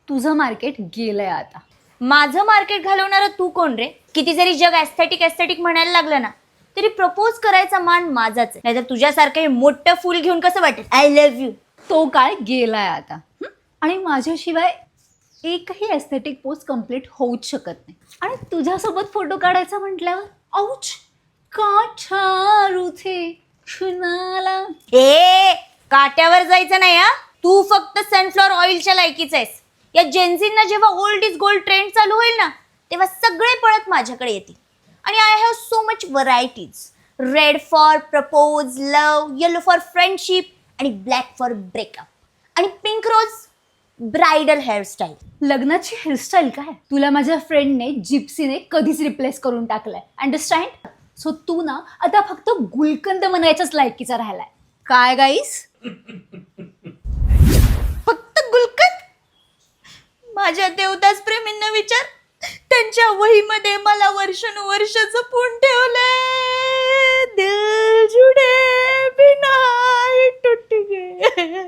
तुझं मार्केट गेलंय आता. माझं मार्केट घालवणारा तू कोण रे? किती जरी जग एस्थेटिक म्हणायला लागलं ना तरी प्रपोज करायचा मान माझाच आहे. नाहीतर तुझ्यासारखं हे मोठं फुल घेऊन कसं वाटेल आय लव्ह यू. तो काळ गेलाय आता. आणि माझ्याशिवाय एकही एस्थेटिक पोस्ट कम्प्लीट होऊच शकत नाही. आणि तुझ्यासोबत फोटो काढायचा म्हटल्यावर औच का छारू थे कुणाला. ए काट्यावर जायचं नाही हा. तू फक्त सनफ्लॉवर ऑइलच्या लायकीच आहेस. या जेन्झींना जेव्हा ओल्ड इज गोल्ड ट्रेंड चालू होईल ना तेव्हा सगळे पळत माझ्याकडे येतील. आणि I have so much varieties. Red for propose, love, yellow for friendship आणि ब्लॅक फॉर ब्रेकअप आणि पिंक रोज ब्रायडल हेअरस्टाईल. लग्नाची हेअरस्टाईल काय तुला माझ्या फ्रेंडने जिप्सीने कधीच रिप्लेस करून टाकलाय. अंडरस्टँड. सो तू ना आता फक्त गुलकंद म्हणायच्याच लायकीचा राहिलाय. काय गाईस? फक्त गुलकंद? माझ्या देवदास प्रेमींना विचार. त्यांच्या वहीमध्ये मला वर्षानुवर्ष जपून ठेवलंय. दिल जुडे बिना टूट गए.